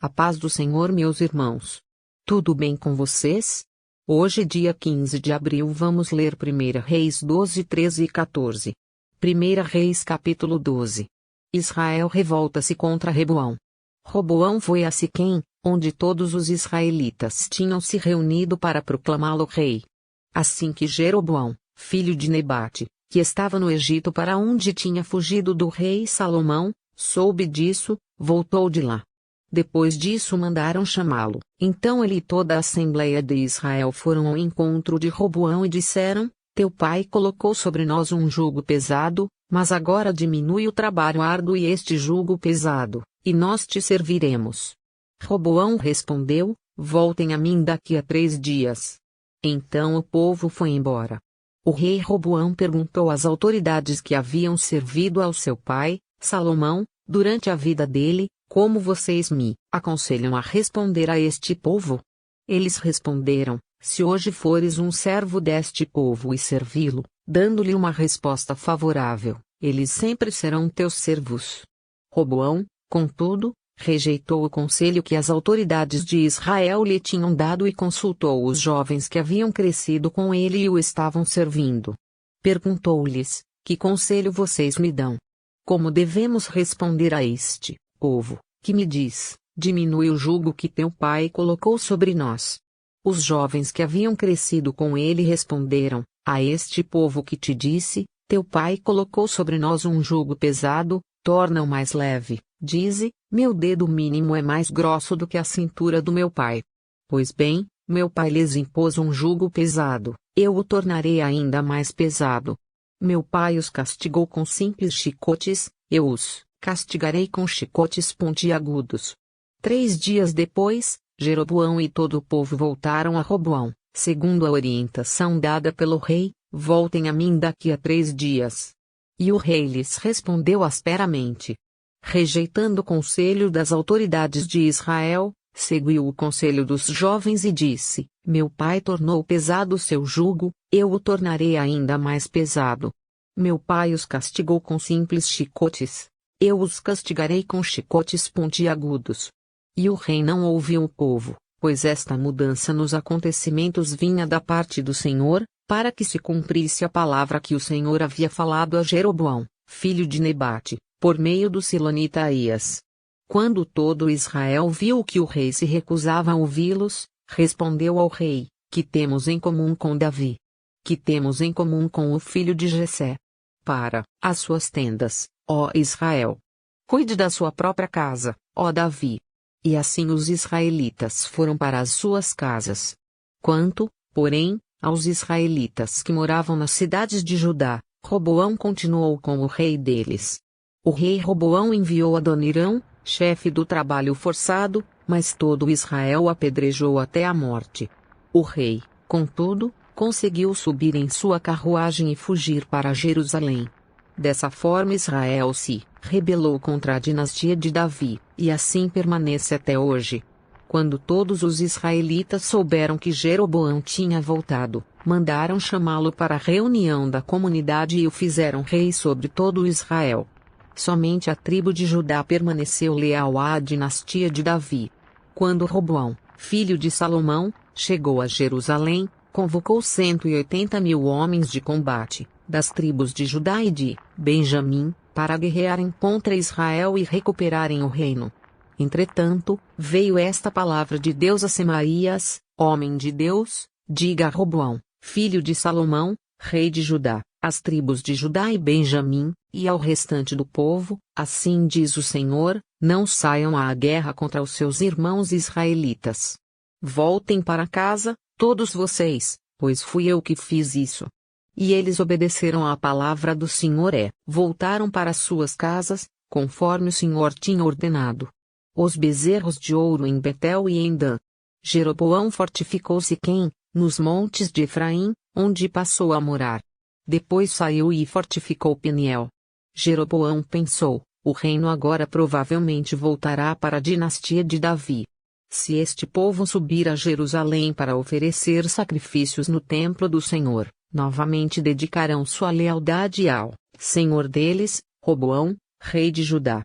A paz do Senhor, meus irmãos. Tudo bem com vocês? Hoje, dia 15 de abril, vamos ler 1 Reis 12, 13 e 14. 1 Reis capítulo 12. Israel revolta-se contra Reboão. Roboão foi a Siquém, onde todos os israelitas tinham se reunido para proclamá-lo rei. Assim que Jeroboão, filho de Nebate, que estava no Egito para onde tinha fugido do rei Salomão, soube disso, voltou de lá. Depois disso mandaram chamá-lo. Então ele e toda a Assembleia de Israel foram ao encontro de Roboão e disseram: Teu pai colocou sobre nós um jugo pesado, mas agora diminui o trabalho árduo e este jugo pesado, e nós te serviremos. Roboão respondeu: Voltem a mim daqui a 3 dias. Então o povo foi embora. O rei Roboão perguntou às autoridades que haviam servido ao seu pai, Salomão, durante a vida dele: Como vocês me aconselham a responder a este povo? Eles responderam: Se hoje fores um servo deste povo e servi-lo, dando-lhe uma resposta favorável, eles sempre serão teus servos. Roboão, contudo, rejeitou o conselho que as autoridades de Israel lhe tinham dado e consultou os jovens que haviam crescido com ele e o estavam servindo. Perguntou-lhes: Que conselho vocês me dão? Como devemos responder a este povo, que me diz: Diminui o jugo que teu pai colocou sobre nós? Os jovens que haviam crescido com ele responderam: A este povo que te disse: Teu pai colocou sobre nós um jugo pesado, torna-o mais leve. Dize: Meu dedo mínimo é mais grosso do que a cintura do meu pai. Pois bem, meu pai lhes impôs um jugo pesado, eu o tornarei ainda mais pesado. Meu pai os castigou com simples chicotes, eu os castigarei com chicotes pontiagudos. 3 dias depois, Jeroboão e todo o povo voltaram a Roboão, segundo a orientação dada pelo rei: Voltem a mim daqui a 3 dias. E o rei lhes respondeu asperamente. Rejeitando o conselho das autoridades de Israel, seguiu o conselho dos jovens e disse: Meu pai tornou pesado o seu jugo, eu o tornarei ainda mais pesado. Meu pai os castigou com simples chicotes, eu os castigarei com chicotes pontiagudos. E o rei não ouviu o povo, pois esta mudança nos acontecimentos vinha da parte do Senhor, para que se cumprisse a palavra que o Senhor havia falado a Jeroboão, filho de Nebate, por meio do silonita Aías. Quando todo Israel viu que o rei se recusava a ouvi-los, respondeu ao rei: Que temos em comum com Davi? Que temos em comum com o filho de Jessé? Para as suas tendas, ó Israel. Cuide da sua própria casa, ó Davi. E assim os israelitas foram para as suas casas. Quanto, porém, aos israelitas que moravam nas cidades de Judá, Roboão continuou como rei deles. O rei Roboão enviou Adonirão, chefe do trabalho forçado, mas todo Israel o apedrejou até a morte. O rei, contudo, conseguiu subir em sua carruagem e fugir para Jerusalém. Dessa forma Israel se rebelou contra a dinastia de Davi, e assim permanece até hoje. Quando todos os israelitas souberam que Jeroboão tinha voltado, mandaram chamá-lo para a reunião da comunidade e o fizeram rei sobre todo Israel. Somente a tribo de Judá permaneceu leal à dinastia de Davi. Quando Roboão, filho de Salomão, chegou a Jerusalém, convocou 180.000 homens de combate, das tribos de Judá e de Benjamim, para guerrearem contra Israel e recuperarem o reino. Entretanto, veio esta palavra de Deus a Semaías, homem de Deus: Diga a Roboão, filho de Salomão, rei de Judá, às tribos de Judá e Benjamim, e ao restante do povo: Assim diz o Senhor, não saiam à guerra contra os seus irmãos israelitas. Voltem para casa, todos vocês, pois fui eu que fiz isso. E eles obedeceram à palavra do Senhor e voltaram para suas casas, conforme o Senhor tinha ordenado. Os bezerros de ouro em Betel e em Dan. Jeroboão fortificou Siquém, nos montes de Efraim, onde passou a morar. Depois saiu e fortificou Peniel. Jeroboão pensou: o reino agora provavelmente voltará para a dinastia de Davi. Se este povo subir a Jerusalém para oferecer sacrifícios no templo do Senhor, novamente dedicarão sua lealdade ao Senhor deles, Roboão, rei de Judá.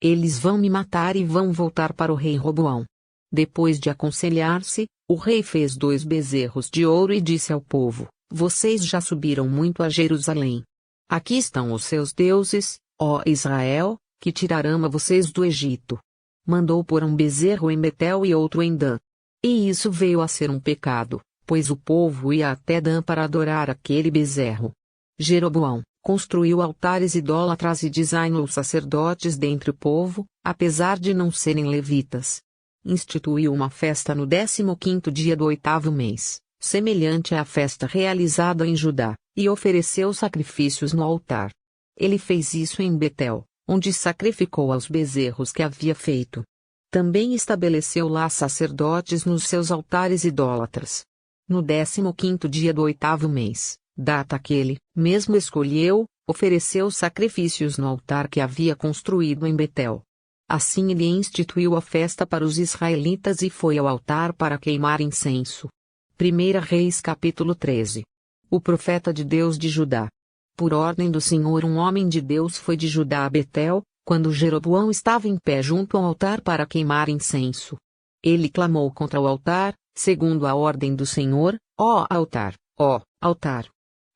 Eles vão me matar e vão voltar para o rei Roboão. Depois de aconselhar-se, o rei fez 2 bezerros de ouro e disse ao povo: Vocês já subiram muito a Jerusalém. Aqui estão os seus deuses, ó Israel, que tiraram a vocês do Egito. Mandou pôr um bezerro em Betel e outro em Dan. E isso veio a ser um pecado, pois o povo ia até Dan para adorar aquele bezerro. Jeroboão construiu altares idólatras e designou sacerdotes dentre o povo, apesar de não serem levitas. Instituiu uma festa no 15º dia do 8º mês, semelhante à festa realizada em Judá, e ofereceu sacrifícios no altar. Ele fez isso em Betel, onde sacrificou aos bezerros que havia feito. Também estabeleceu lá sacerdotes nos seus altares idólatras. No 15º dia do 8º mês, data que ele mesmo escolheu, ofereceu sacrifícios no altar que havia construído em Betel. Assim ele instituiu a festa para os israelitas e foi ao altar para queimar incenso. 1 Reis capítulo 13. O profeta de Deus de Judá. Por ordem do Senhor, um homem de Deus foi de Judá a Betel, quando Jeroboão estava em pé junto ao altar para queimar incenso. Ele clamou contra o altar, segundo a ordem do Senhor: ó altar, ó altar.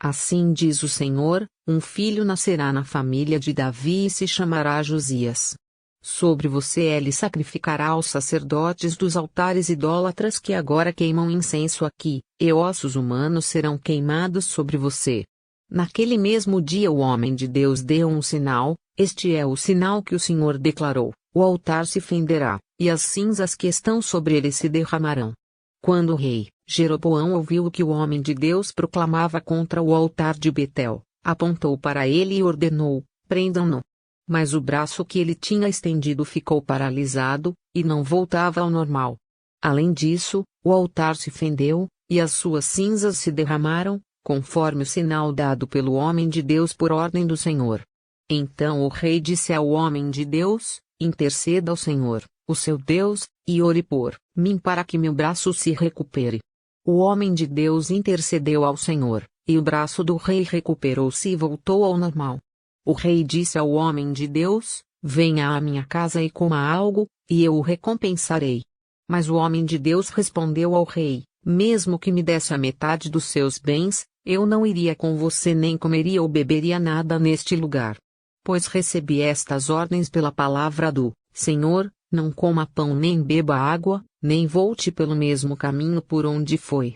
Assim diz o Senhor: um filho nascerá na família de Davi e se chamará Josias. Sobre você ele sacrificará aos sacerdotes dos altares idólatras que agora queimam incenso aqui, e ossos humanos serão queimados sobre você. Naquele mesmo dia o homem de Deus deu um sinal, este é o sinal que o Senhor declarou: o altar se fenderá, e as cinzas que estão sobre ele se derramarão. Quando o rei Jeroboão ouviu o que o homem de Deus proclamava contra o altar de Betel, apontou para ele e ordenou: prendam-no. Mas o braço que ele tinha estendido ficou paralisado, e não voltava ao normal. Além disso, o altar se fendeu, e as suas cinzas se derramaram, conforme o sinal dado pelo homem de Deus por ordem do Senhor. Então o rei disse ao homem de Deus: interceda ao Senhor, o seu Deus, e ore por mim para que meu braço se recupere. O homem de Deus intercedeu ao Senhor, e o braço do rei recuperou-se e voltou ao normal. O rei disse ao homem de Deus: venha à minha casa e coma algo, e eu o recompensarei. Mas o homem de Deus respondeu ao rei: mesmo que me desse a metade dos seus bens, eu não iria com você nem comeria ou beberia nada neste lugar. Pois recebi estas ordens pela palavra do Senhor: não coma pão nem beba água, nem volte pelo mesmo caminho por onde foi.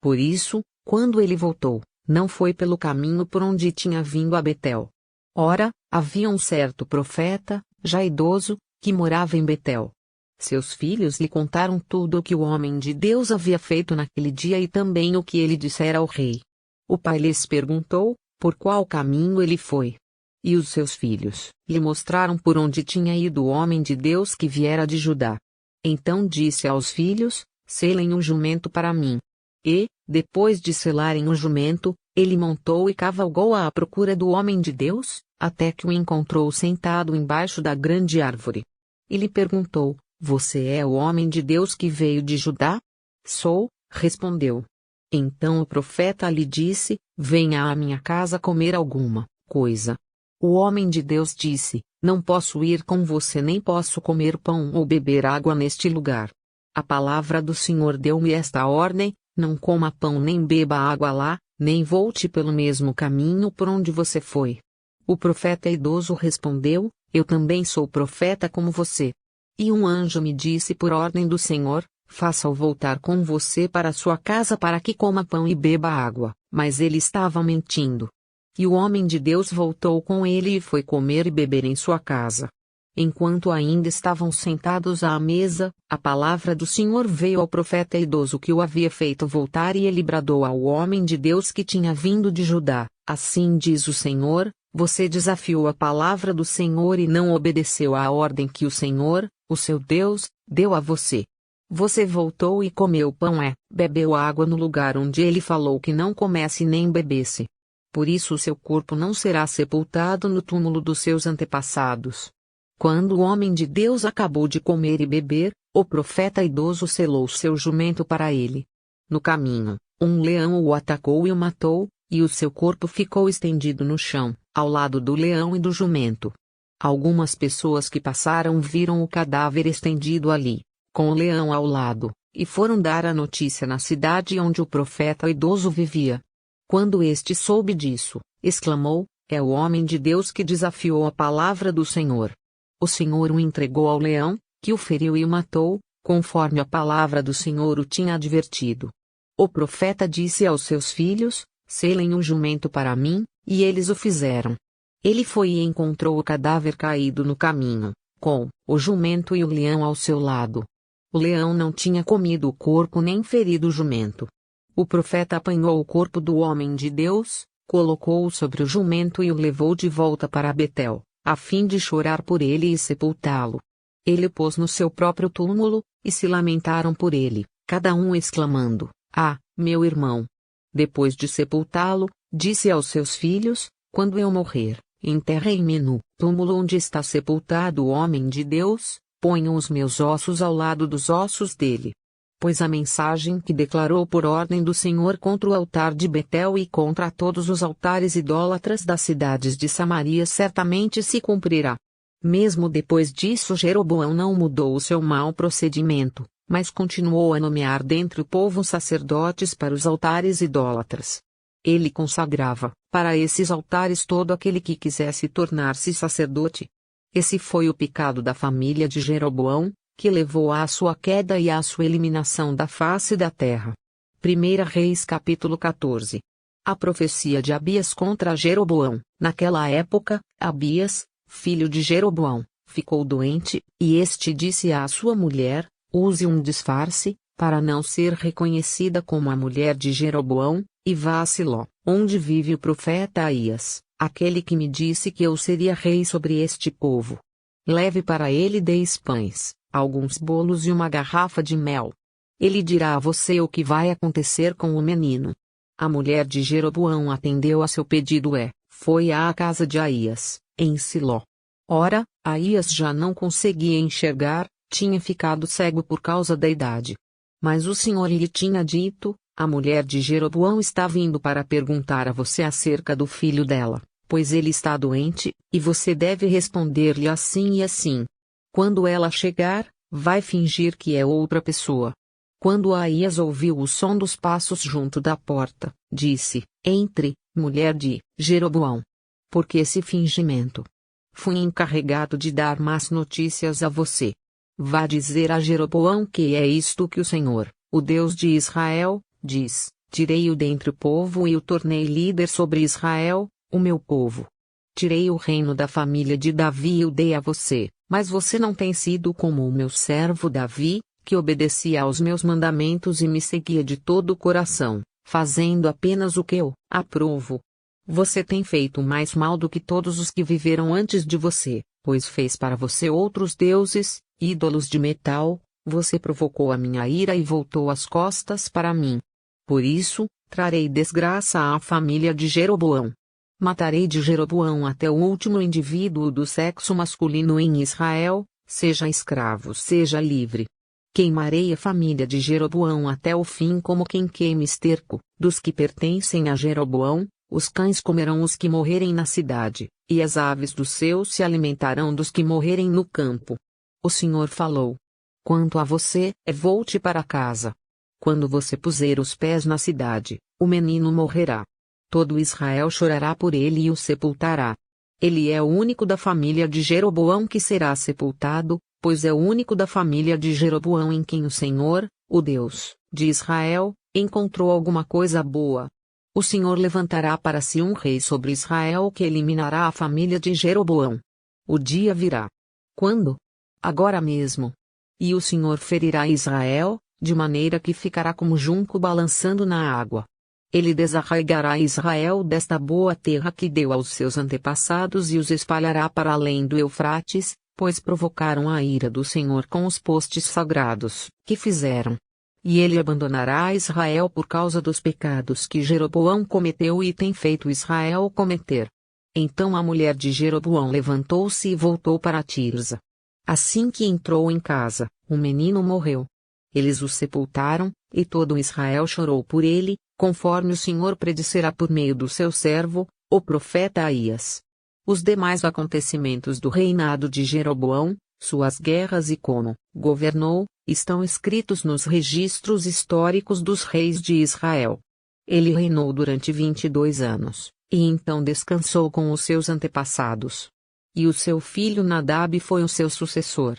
Por isso, quando ele voltou, não foi pelo caminho por onde tinha vindo a Betel. Ora, havia um certo profeta, já idoso, que morava em Betel. Seus filhos lhe contaram tudo o que o homem de Deus havia feito naquele dia e também o que ele dissera ao rei. O pai lhes perguntou por qual caminho ele foi. E os seus filhos lhe mostraram por onde tinha ido o homem de Deus que viera de Judá. Então disse aos filhos: selem um jumento para mim. E, depois de selarem o jumento, ele montou e cavalgou à procura do homem de Deus, até que o encontrou sentado embaixo da grande árvore. E lhe perguntou: você é o homem de Deus que veio de Judá? Sou, respondeu. Então o profeta lhe disse: venha à minha casa comer alguma coisa. O homem de Deus disse: não posso ir com você nem posso comer pão ou beber água neste lugar. A palavra do Senhor deu-me esta ordem: não coma pão nem beba água lá, nem volte pelo mesmo caminho por onde você foi. O profeta idoso respondeu: eu também sou profeta como você. E um anjo me disse por ordem do Senhor: faça-o voltar com você para sua casa para que coma pão e beba água. Mas ele estava mentindo. E o homem de Deus voltou com ele e foi comer e beber em sua casa. Enquanto ainda estavam sentados à mesa, a palavra do Senhor veio ao profeta idoso que o havia feito voltar e ele bradou ao homem de Deus que tinha vindo de Judá: assim diz o Senhor, você desafiou a palavra do Senhor e não obedeceu à ordem que o Senhor, o seu Deus, deu a você. Você voltou e comeu pão bebeu água no lugar onde ele falou que não comesse nem bebesse. Por isso o seu corpo não será sepultado no túmulo dos seus antepassados. Quando o homem de Deus acabou de comer e beber, o profeta idoso selou seu jumento para ele. No caminho, um leão o atacou e o matou, e o seu corpo ficou estendido no chão, ao lado do leão e do jumento. Algumas pessoas que passaram viram o cadáver estendido ali, com o leão ao lado, e foram dar a notícia na cidade onde o profeta idoso vivia. Quando este soube disso, exclamou: é o homem de Deus que desafiou a palavra do Senhor. O Senhor o entregou ao leão, que o feriu e o matou, conforme a palavra do Senhor o tinha advertido. O profeta disse aos seus filhos: selem um jumento para mim, e eles o fizeram. Ele foi e encontrou o cadáver caído no caminho, com o jumento e o leão ao seu lado. O leão não tinha comido o corpo nem ferido o jumento. O profeta apanhou o corpo do homem de Deus, colocou-o sobre o jumento e o levou de volta para Betel, a fim de chorar por ele e sepultá-lo. Ele o pôs no seu próprio túmulo, e se lamentaram por ele, cada um exclamando: ah, meu irmão! Depois de sepultá-lo, disse aos seus filhos: quando eu morrer, enterrem-me no túmulo onde está sepultado o homem de Deus, ponham os meus ossos ao lado dos ossos dele. Pois a mensagem que declarou por ordem do Senhor contra o altar de Betel e contra todos os altares idólatras das cidades de Samaria certamente se cumprirá. Mesmo depois disso Jeroboão não mudou o seu mau procedimento, mas continuou a nomear dentre o povo sacerdotes para os altares idólatras. Ele consagrava, para esses altares todo aquele que quisesse tornar-se sacerdote. Esse foi o pecado da família de Jeroboão, que levou à sua queda e à sua eliminação da face da terra. 1 Reis capítulo 14. A profecia de Abias contra Jeroboão. Naquela época, Abias, filho de Jeroboão, ficou doente, e este disse à sua mulher: use um disfarce, para não ser reconhecida como a mulher de Jeroboão, e vá a Siló, onde vive o profeta Aías, aquele que me disse que eu seria rei sobre este povo. Leve para ele 10 pães, alguns bolos e uma garrafa de mel. Ele dirá a você o que vai acontecer com o menino. A mulher de Jeroboão atendeu a seu pedido foi à casa de Aías, em Siló. Ora, Aías já não conseguia enxergar, tinha ficado cego por causa da idade. Mas o Senhor lhe tinha dito: a mulher de Jeroboão está vindo para perguntar a você acerca do filho dela, pois ele está doente, e você deve responder-lhe assim e assim. Quando ela chegar, vai fingir que é outra pessoa. Quando Aías ouviu o som dos passos junto da porta, disse: entre, mulher de Jeroboão. Por que esse fingimento? Fui encarregado de dar más notícias a você. Vá dizer a Jeroboão que é isto que o Senhor, o Deus de Israel, diz: tirei-o dentre o povo e o tornei líder sobre Israel, o meu povo. Tirei o reino da família de Davi e o dei a você, mas você não tem sido como o meu servo Davi, que obedecia aos meus mandamentos e me seguia de todo o coração, fazendo apenas o que eu aprovo. Você tem feito mais mal do que todos os que viveram antes de você, pois fez para você outros deuses, ídolos de metal. Você provocou a minha ira e voltou as costas para mim. Por isso, trarei desgraça à família de Jeroboão. Matarei de Jeroboão até o último indivíduo do sexo masculino em Israel, seja escravo seja livre. Queimarei a família de Jeroboão até o fim como quem queima esterco. Dos que pertencem a Jeroboão, os cães comerão os que morrerem na cidade, e as aves do céu se alimentarão dos que morrerem no campo. O Senhor falou. Quanto a você, volte para casa. Quando você puser os pés na cidade, o menino morrerá. Todo Israel chorará por ele e o sepultará. Ele é o único da família de Jeroboão que será sepultado, pois é o único da família de Jeroboão em quem o Senhor, o Deus de Israel, encontrou alguma coisa boa. O Senhor levantará para si um rei sobre Israel que eliminará a família de Jeroboão. O dia virá. Quando? Agora mesmo. E o Senhor ferirá Israel, de maneira que ficará como junco balançando na água. Ele desarraigará Israel desta boa terra que deu aos seus antepassados e os espalhará para além do Eufrates, pois provocaram a ira do Senhor com os postes sagrados que fizeram. E ele abandonará Israel por causa dos pecados que Jeroboão cometeu e tem feito Israel cometer. Então a mulher de Jeroboão levantou-se e voltou para Tirza. Assim que entrou em casa, o menino morreu. Eles o sepultaram, e todo Israel chorou por ele, conforme o Senhor predissera por meio do seu servo, o profeta Aías. Os demais acontecimentos do reinado de Jeroboão, suas guerras e como governou, estão escritos nos registros históricos dos reis de Israel. Ele reinou durante 22 anos, e então descansou com os seus antepassados. E o seu filho Nadab foi o seu sucessor.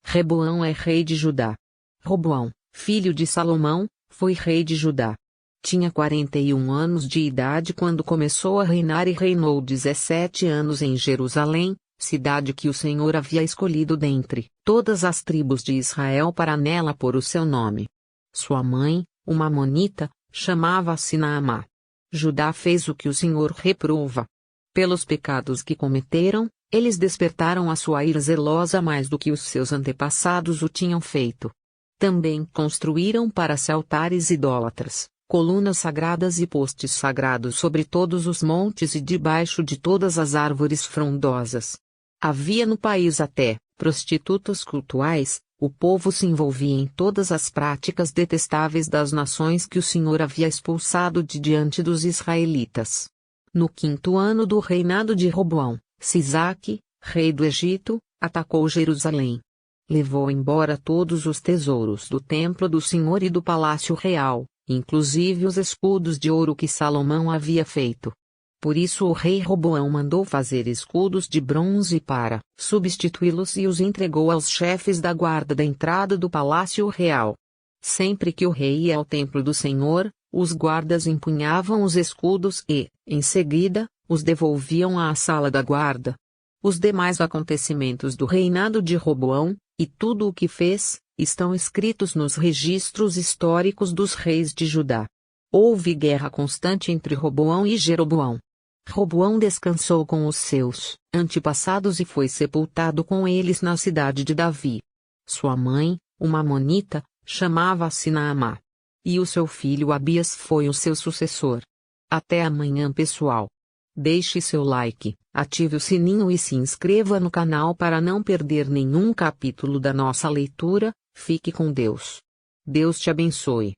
Reboão é rei de Judá. Roboão, filho de Salomão, foi rei de Judá. Tinha 41 anos de idade quando começou a reinar e reinou 17 anos em Jerusalém, cidade que o Senhor havia escolhido dentre todas as tribos de Israel para nela pôr o seu nome. Sua mãe, uma amonita, chamava-se Naamá. Judá fez o que o Senhor reprova. Pelos pecados que cometeram, eles despertaram a sua ira zelosa mais do que os seus antepassados o tinham feito. Também construíram para si altares idólatras, colunas sagradas e postes sagrados sobre todos os montes e debaixo de todas as árvores frondosas. Havia no país até prostitutas cultuais. O povo se envolvia em todas as práticas detestáveis das nações que o Senhor havia expulsado de diante dos israelitas. No 5º ano do reinado de Roboão, Sisaque, rei do Egito, atacou Jerusalém. Levou embora todos os tesouros do templo do Senhor e do palácio real, inclusive os escudos de ouro que Salomão havia feito. Por isso o rei Roboão mandou fazer escudos de bronze para substituí-los e os entregou aos chefes da guarda da entrada do palácio real. Sempre que o rei ia ao templo do Senhor, os guardas empunhavam os escudos e, em seguida, os devolviam à sala da guarda. Os demais acontecimentos do reinado de Roboão, e tudo o que fez, estão escritos nos registros históricos dos reis de Judá. Houve guerra constante entre Roboão e Jeroboão. Roboão descansou com os seus antepassados e foi sepultado com eles na cidade de Davi. Sua mãe, uma amonita, chamava-se Naamá. E o seu filho Abias foi o seu sucessor. Até amanhã, pessoal. Deixe seu like, ative o sininho e se inscreva no canal para não perder nenhum capítulo da nossa leitura. Fique com Deus. Deus te abençoe.